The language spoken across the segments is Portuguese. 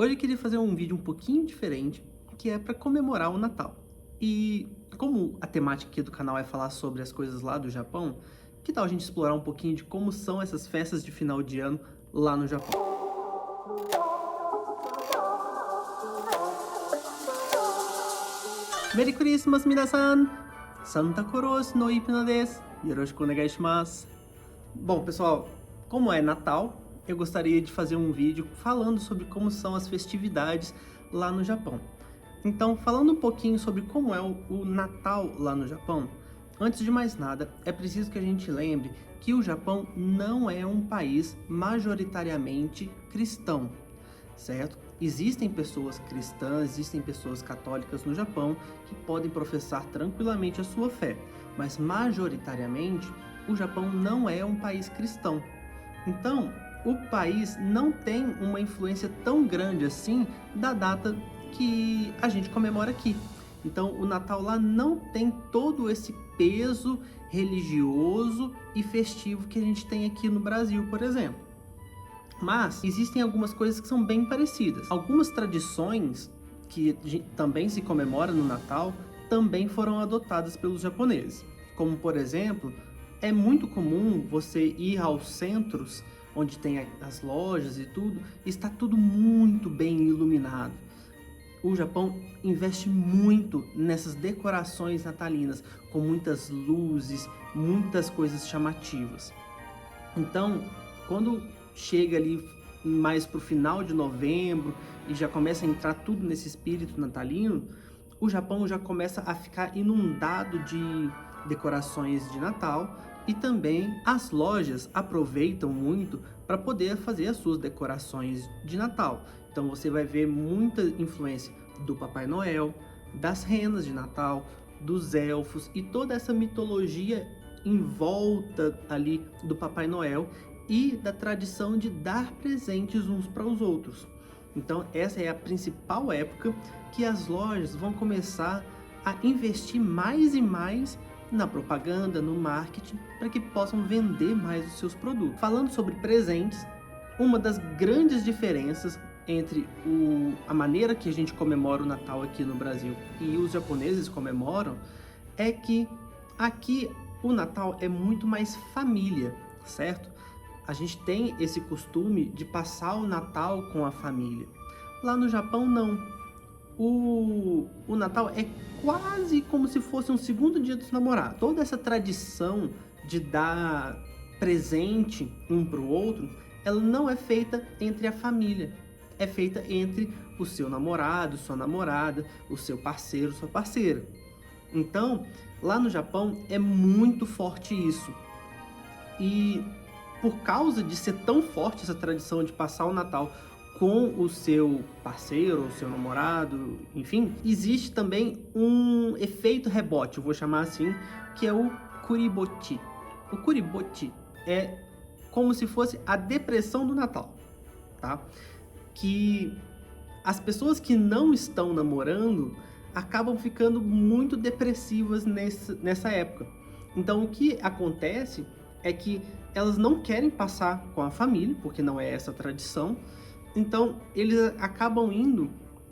Hoje eu queria fazer um vídeo um pouquinho diferente, que é para comemorar o Natal. E como a temática aqui do canal é falar sobre as coisas lá do Japão, que tal a gente explorar um pouquinho de como são essas festas de final de ano lá no Japão? Merry Christmas, minasan! Santa Claus no Ipno desu. Yoroshiku onegai shimasu. Bom, pessoal, como é Natal, eu gostaria de fazer um vídeo falando sobre como são as festividades lá no Japão. Então, falando um pouquinho sobre como é o Natal lá no Japão, antes de mais nada, é preciso que a gente lembre que o Japão não é um país majoritariamente cristão, certo? Existem pessoas cristãs, existem pessoas católicas no Japão que podem professar tranquilamente a sua fé, mas majoritariamente o Japão não é um país cristão. Então, o país não tem uma influência tão grande assim da data que a gente comemora aqui. Então, o Natal lá não tem todo esse peso religioso e festivo que a gente tem aqui no Brasil, por exemplo. Mas existem algumas coisas que são bem parecidas. Algumas tradições que também se comemora no Natal também foram adotadas pelos japoneses. Como, por exemplo, é muito comum você ir aos centros onde tem as lojas e tudo, e está tudo muito bem iluminado. O Japão investe muito nessas decorações natalinas, com muitas luzes, muitas coisas chamativas. Então, quando chega ali mais para o final de novembro e já começa a entrar tudo nesse espírito natalino, o Japão já começa a ficar inundado de decorações de Natal e também as lojas aproveitam muito para poder fazer as suas decorações de Natal. Então você vai ver muita influência do Papai Noel, das renas de Natal, dos elfos e toda essa mitologia em volta ali do Papai Noel e da tradição de dar presentes uns para os outros. Então essa é a principal época que as lojas vão começar a investir mais e mais na propaganda, no marketing, para que possam vender mais os seus produtos. Falando sobre presentes, uma das grandes diferenças entre a maneira que a gente comemora o Natal aqui no Brasil e os japoneses comemoram é que aqui o Natal é muito mais família, certo? A gente tem esse costume de passar o Natal com a família. Lá no Japão, não. O Natal é quase como se fosse um segundo dia dos namorados. Toda essa tradição de dar presente um para o outro, ela não é feita entre a família. É feita entre o seu namorado, sua namorada, o seu parceiro, sua parceira. Então, lá no Japão é muito forte isso. E por causa de ser tão forte essa tradição de passar o Natal com o seu parceiro, o seu namorado, enfim, existe também um efeito rebote, eu vou chamar assim, que é o kuribochi. O kuribochi é como se fosse a depressão do Natal, tá? Que as pessoas que não estão namorando acabam ficando muito depressivas nessa época. Então o que acontece é que elas não querem passar com a família, porque não é essa a tradição. Então eles acabam indo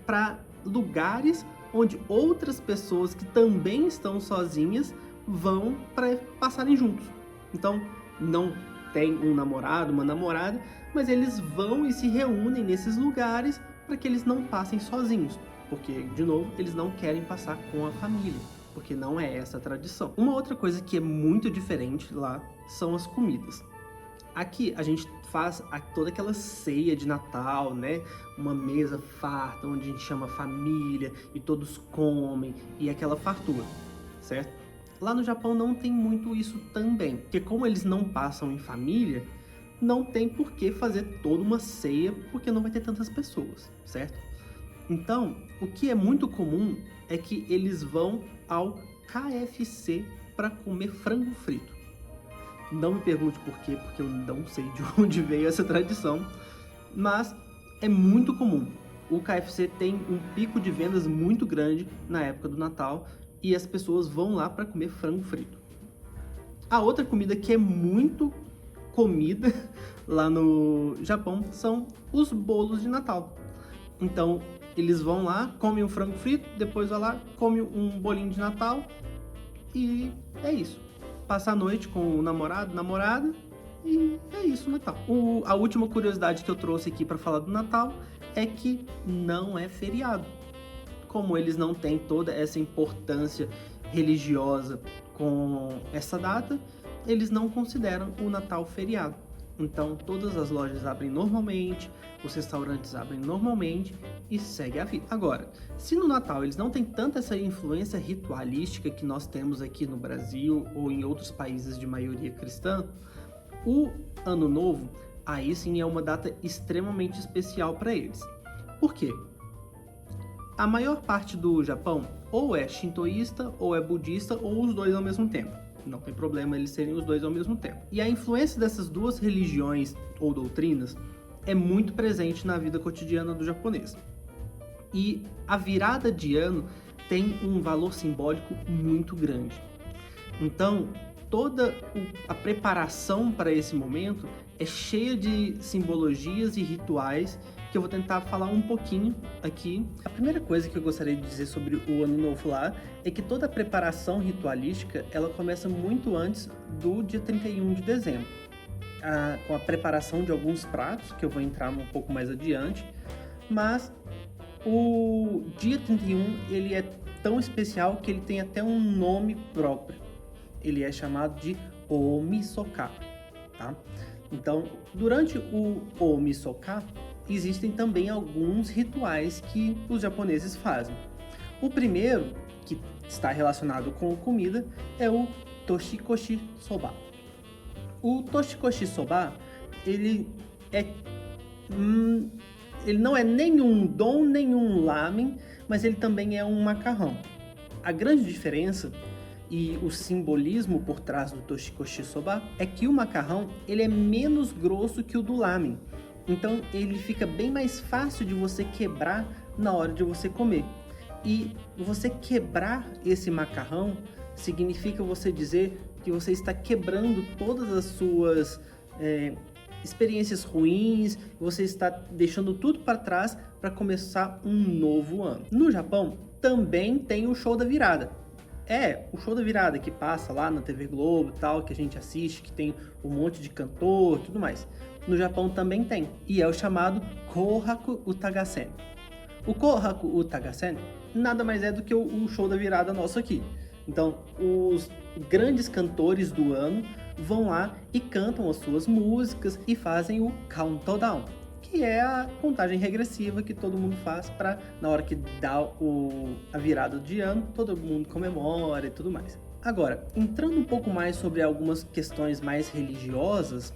para lugares onde outras pessoas que também estão sozinhas vão para passarem juntos. Então não tem um namorado, uma namorada, mas eles vão e se reúnem nesses lugares para que eles não passem sozinhos, porque, de novo, eles não querem passar com a família, porque não é essa a tradição. Uma outra coisa que é muito diferente lá são as comidas. Aqui a gente faz toda aquela ceia de Natal, né? Uma mesa farta, onde a gente chama família e todos comem, e aquela fartura, certo? Lá no Japão não tem muito isso também, porque como eles não passam em família, não tem por que fazer toda uma ceia, porque não vai ter tantas pessoas, certo? Então, o que é muito comum é que eles vão ao KFC para comer frango frito. Não me pergunte por quê, porque eu não sei de onde veio essa tradição, mas é muito comum. O KFC tem um pico de vendas muito grande na época do Natal e as pessoas vão lá para comer frango frito. A outra comida que é muito comida lá no Japão são os bolos de Natal. Então, eles vão lá, comem um frango frito, depois vai lá, comem um bolinho de Natal e é isso. Passa a noite com o namorado, namorada e é isso, Natal. A última curiosidade que eu trouxe aqui para falar do Natal é que não é feriado. Como eles não têm toda essa importância religiosa com essa data, eles não consideram o Natal feriado. Então, todas as lojas abrem normalmente, os restaurantes abrem normalmente e segue a vida. Agora, se no Natal eles não têm tanta essa influência ritualística que nós temos aqui no Brasil ou em outros países de maioria cristã, o Ano Novo, aí sim é uma data extremamente especial para eles. Por quê? A maior parte do Japão ou é shintoísta, ou é budista, ou os dois ao mesmo tempo. Não tem problema eles serem os dois ao mesmo tempo. E a influência dessas duas religiões ou doutrinas é muito presente na vida cotidiana do japonês. E a virada de ano tem um valor simbólico muito grande. Então, toda a preparação para esse momento é cheia de simbologias e rituais que eu vou tentar falar um pouquinho aqui. A primeira coisa que eu gostaria de dizer sobre o Ano Novo lá é que toda a preparação ritualística ela começa muito antes do dia 31 de dezembro, com a preparação de alguns pratos, que eu vou entrar um pouco mais adiante, mas o dia 31 ele é tão especial que ele tem até um nome próprio. Ele é chamado de Omisoka, tá? Então, durante o Omisoka, existem também alguns rituais que os japoneses fazem. O primeiro, que está relacionado com comida, é o Toshikoshi Soba. O Toshikoshi Soba, ele não é nenhum udon, nenhum lamen, mas ele também é um macarrão. A grande diferença e o simbolismo por trás do Toshikoshi Soba é que o macarrão ele é menos grosso que o do lamen. Então ele fica bem mais fácil de você quebrar na hora de você comer. E você quebrar esse macarrão significa você dizer que você está quebrando todas as suas experiências ruins, você está deixando tudo para trás para começar um novo ano. No Japão também tem o show da virada. O show da virada que passa lá na TV Globo e tal, que a gente assiste, que tem um monte de cantor e tudo mais. No Japão também tem, e é o chamado Kohaku Utagasen. O Kohaku Utagasen nada mais é do que o show da virada nosso aqui. Então, os grandes cantores do ano vão lá e cantam as suas músicas e fazem o countdown, que é a contagem regressiva que todo mundo faz para, na hora que dá a virada de ano, todo mundo comemora e tudo mais. Agora, entrando um pouco mais sobre algumas questões mais religiosas,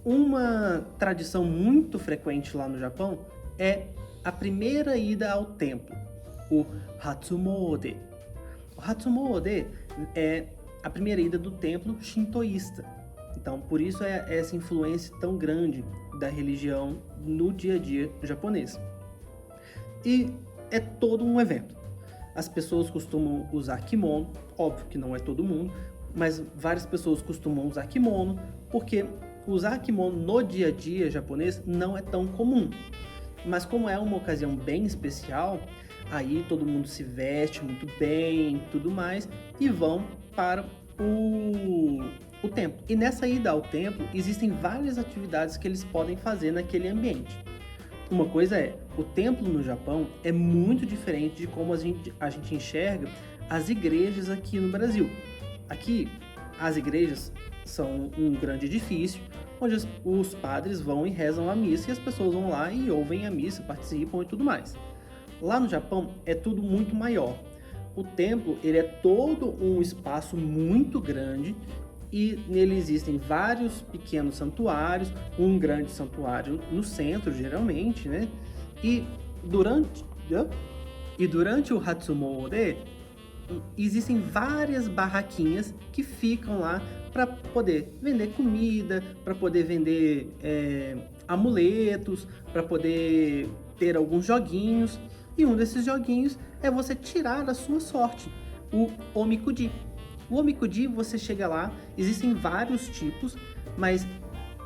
uma tradição muito frequente lá no Japão é a primeira ida ao templo, o Hatsumode. O Hatsumode é a primeira ida do templo shintoísta. Então, por isso é essa influência tão grande da religião no dia a dia japonês. E é todo um evento. As pessoas costumam usar kimono, óbvio que não é todo mundo, mas várias pessoas costumam usar kimono, porque usar kimono no dia a dia japonês não é tão comum. Mas como é uma ocasião bem especial, aí todo mundo se veste muito bem e tudo mais e vão para o templo. E nessa ida ao templo existem várias atividades que eles podem fazer naquele ambiente. Uma coisa é, o templo no Japão é muito diferente de como a gente enxerga as igrejas aqui no Brasil. Aqui, as igrejas são um grande edifício, onde os padres vão e rezam a missa e as pessoas vão lá e ouvem a missa, participam e tudo mais. Lá no Japão é tudo muito maior. O templo ele é todo um espaço muito grande e nele existem vários pequenos santuários, um grande santuário no centro, geralmente, né? E durante o Hatsumode, existem várias barraquinhas que ficam lá para poder vender comida, para poder vender amuletos, para poder ter alguns joguinhos. E um desses joguinhos é você tirar a sua sorte, o Omikuji. O Omikuji, você chega lá, existem vários tipos, mas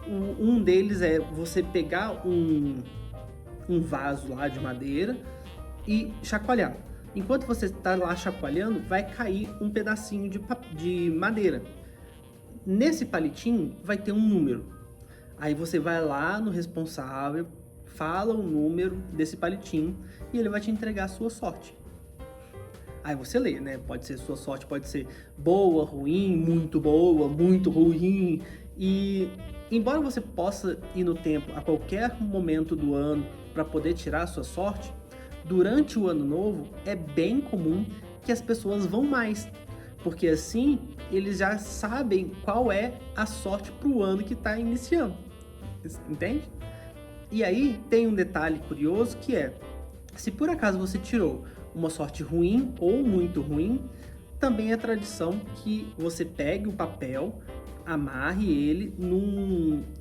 um deles é você pegar um vaso lá de madeira e chacoalhar. Enquanto você está lá chacoalhando, vai cair um pedacinho de madeira. Nesse palitinho vai ter um número. Aí você vai lá no responsável, fala o número desse palitinho e ele vai te entregar a sua sorte. Aí você lê, né? Pode ser sua sorte, pode ser boa, ruim, muito ruim. E embora você possa ir no templo a qualquer momento do ano para poder tirar a sua sorte, durante o ano novo é bem comum que as pessoas vão mais, porque assim eles já sabem qual é a sorte para o ano que está iniciando, entende? E aí tem um detalhe curioso que é, se por acaso você tirou uma sorte ruim ou muito ruim, também é tradição que você pegue o papel, amarre ele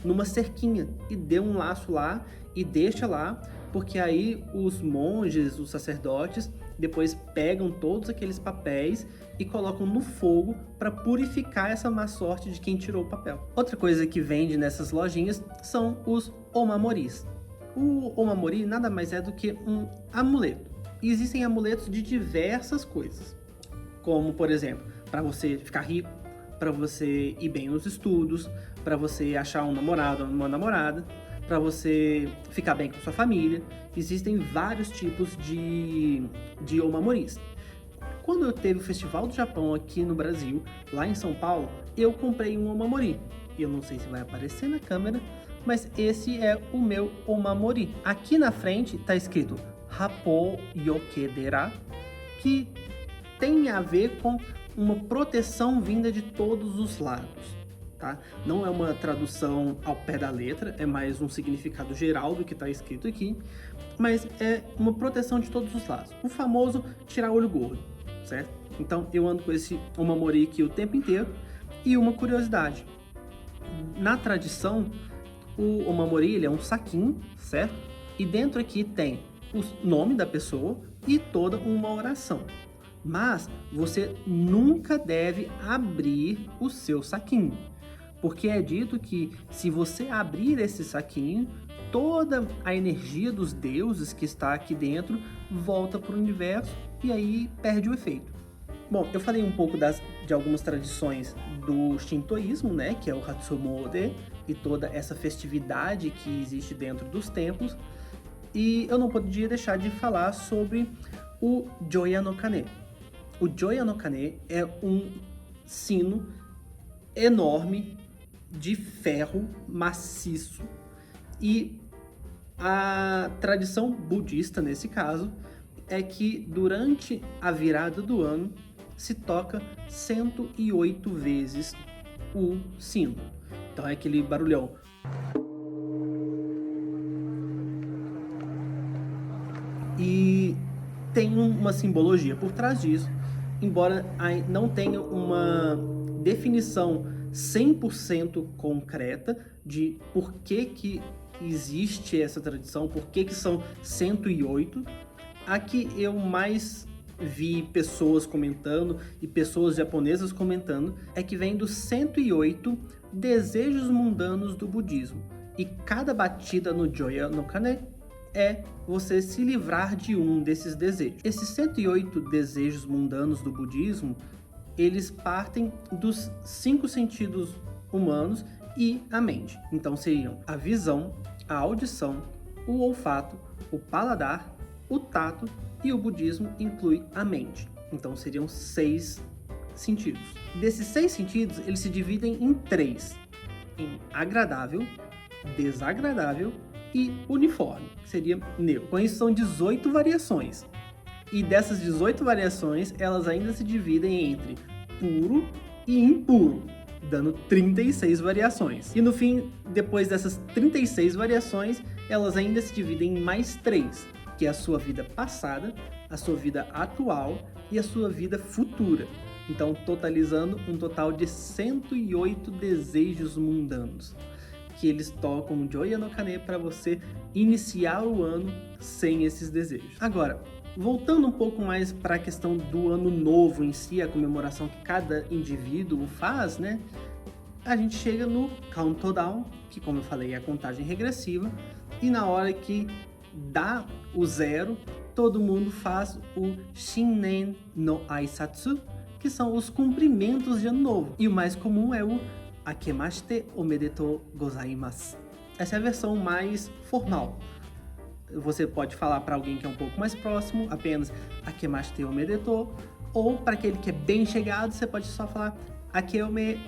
numa cerquinha e dê um laço lá e deixa lá, porque aí os monges, os sacerdotes, depois pegam todos aqueles papéis e colocam no fogo para purificar essa má sorte de quem tirou o papel. Outra coisa que vende nessas lojinhas são os omamoris. O omamori nada mais é do que um amuleto. E existem amuletos de diversas coisas, como, por exemplo, para você ficar rico, para você ir bem nos estudos, para você achar um namorado ou uma namorada, para você ficar bem com sua família. Existem vários tipos de omamoris. Quando eu teve o Festival do Japão aqui no Brasil, lá em São Paulo, eu comprei um omamori. Eu não sei se vai aparecer na câmera, mas esse é o meu omamori. Aqui na frente está escrito Happo Yokedera, que tem a ver com uma proteção vinda de todos os lados, tá? Não é uma tradução ao pé da letra, é mais um significado geral do que está escrito aqui, mas é uma proteção de todos os lados. O famoso tirar olho gordo, certo? Então eu ando com esse omamori aqui o tempo inteiro. E uma curiosidade, na tradição, o omamori ele é um saquinho, certo? E dentro aqui tem o nome da pessoa e toda uma oração. Mas você nunca deve abrir o seu saquinho, porque é dito que se você abrir esse saquinho, toda a energia dos deuses que está aqui dentro volta para o universo e aí perde o efeito. Bom, eu falei um pouco de algumas tradições do shintoísmo, né, que é o Hatsumode e toda essa festividade que existe dentro dos templos. E eu não podia deixar de falar sobre o Joya no Kane. O Joya no Kane é um sino enorme de ferro maciço e a tradição budista, nesse caso, é que durante a virada do ano se toca 108 vezes o sino. Então é aquele barulhão. E tem uma simbologia por trás disso, embora não tenha uma definição 100% concreta de por que existe essa tradição, por que são 108. A que eu mais vi pessoas comentando e pessoas japonesas comentando é que vem dos 108 desejos mundanos do budismo. E cada batida no Joya no Kane é você se livrar de um desses desejos. Esses 108 desejos mundanos do budismo, eles partem dos 5 sentidos humanos e a mente. Então seriam a visão, a audição, o olfato, o paladar, o tato e o budismo inclui a mente. Então seriam 6 sentidos. Desses 6 sentidos, eles se dividem em 3. Em agradável, desagradável e uniforme, que seria neutro. Com isso são 18 variações. E dessas 18 variações, elas ainda se dividem entre puro e impuro, dando 36 variações. E no fim, depois dessas 36 variações, elas ainda se dividem em mais 3, que é a sua vida passada, a sua vida atual e a sua vida futura. Então, totalizando um total de 108 desejos mundanos, que eles tocam o Joya no Kane para você iniciar o ano sem esses desejos. Agora, voltando um pouco mais para a questão do ano novo em si, a comemoração que cada indivíduo faz, né? A gente chega no countdown, que como eu falei é a contagem regressiva, e na hora que dá o 0, todo mundo faz o Shinnen no Aisatsu, que são os cumprimentos de ano novo. E o mais comum é o Akemashite omedetou gozaimasu. Essa é a versão mais formal. Você pode falar para alguém que é um pouco mais próximo, apenas Akemashite omedetou, ou para aquele que é bem chegado, você pode só falar Akeme.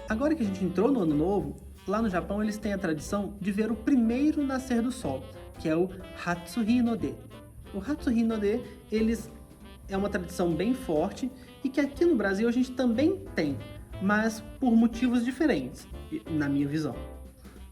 Agora que a gente entrou no ano novo, lá no Japão eles têm a tradição de ver o primeiro nascer do sol, que é o Hatsuhi no De. O Hatsuhi no De, é uma tradição bem forte e que aqui no Brasil a gente também tem, mas por motivos diferentes, na minha visão.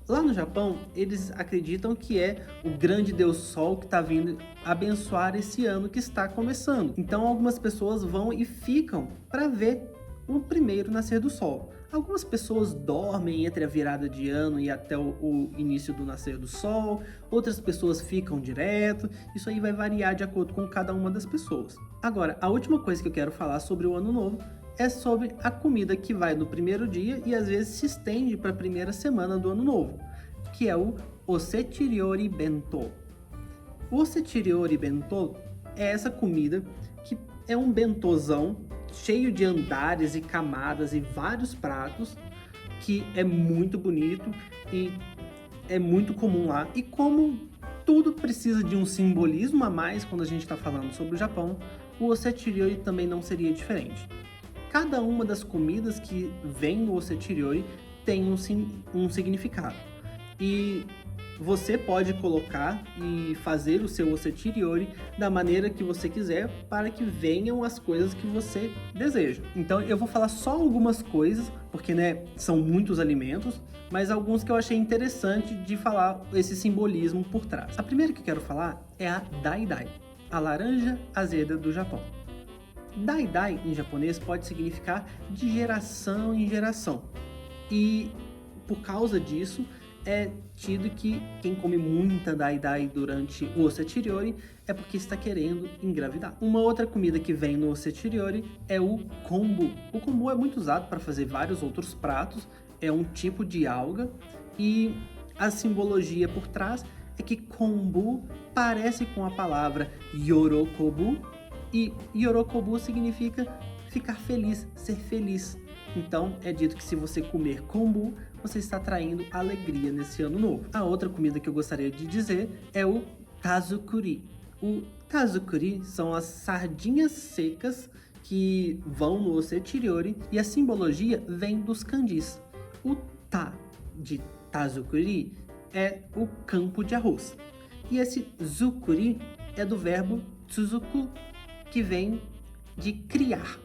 Lá no Japão, eles acreditam que é o grande Deus Sol que está vindo abençoar esse ano que está começando. Então, algumas pessoas vão e ficam para ver o primeiro nascer do Sol. Algumas pessoas dormem entre a virada de ano e até o início do nascer do Sol. Outras pessoas ficam direto. Isso aí vai variar de acordo com cada uma das pessoas. Agora, a última coisa que eu quero falar sobre o Ano Novo é sobre a comida que vai no primeiro dia e às vezes se estende para a primeira semana do ano novo, que é o Osechiryori Bento. O Osechiryori Bento é essa comida que é um bentozão cheio de andares e camadas e vários pratos, que é muito bonito e é muito comum lá. E como tudo precisa de um simbolismo a mais quando a gente está falando sobre o Japão, o Osechiryori também não seria diferente. Cada uma das comidas que vem no Osechiryori tem um significado. E você pode colocar e fazer o seu Osechiryori da maneira que você quiser para que venham as coisas que você deseja. Então eu vou falar só algumas coisas, porque são muitos alimentos, mas alguns que eu achei interessante de falar esse simbolismo por trás. A primeira que eu quero falar é a Dai-Dai, a laranja azeda do Japão. Dai-Dai em japonês pode significar de geração em geração. E por causa disso, é tido que quem come muita Dai-Dai durante o Osechiryori é porque está querendo engravidar. Uma outra comida que vem no Osechiryori é o kombu. O kombu é muito usado para fazer vários outros pratos, é um tipo de alga e a simbologia por trás é que kombu parece com a palavra yorokobu e yorokobu significa ficar feliz, ser feliz. Então, é dito que se você comer kombu, você está traindo alegria nesse ano novo. A outra comida que eu gostaria de dizer é o tazukuri. O tazukuri são as sardinhas secas que vão no Osechiryori e a simbologia vem dos kanjis. O ta de tazukuri é o campo de arroz. E esse zukuri é do verbo tsuzuku, que vem de criar.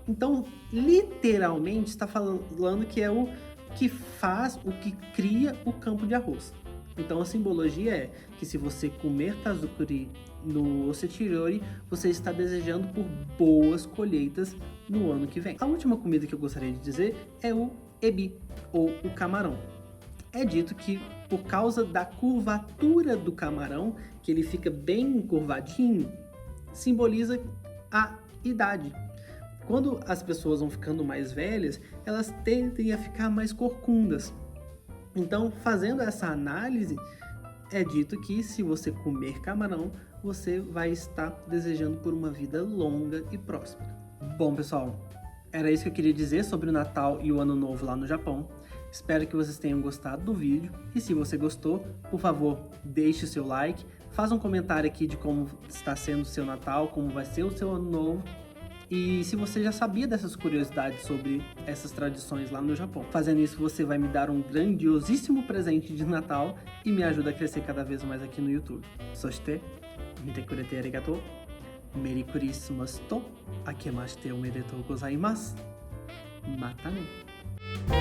Então, literalmente, está falando que é o que faz, o que cria o campo de arroz. Então, a simbologia é que se você comer tazukuri no Osechiryori, você está desejando por boas colheitas no ano que vem. A última comida que eu gostaria de dizer é o ebi, ou o camarão. É dito que por causa da curvatura do camarão, que ele fica bem encurvadinho, simboliza a idade. Quando as pessoas vão ficando mais velhas, elas tendem a ficar mais corcundas. Então, fazendo essa análise, é dito que se você comer camarão, você vai estar desejando por uma vida longa e próspera. Bom, pessoal, era isso que eu queria dizer sobre o Natal e o Ano Novo lá no Japão. Espero que vocês tenham gostado do vídeo e se você gostou, por favor, deixe o seu like, faça um comentário aqui de como está sendo o seu Natal, como vai ser o seu Ano Novo. E se você já sabia dessas curiosidades sobre essas tradições lá no Japão, fazendo isso você vai me dar um grandiosíssimo presente de Natal e me ajuda a crescer cada vez mais aqui no YouTube. Soshite, mite kurete arigatou, Merry Christmas to akemashite omedetou gozaimasu. Mata ne!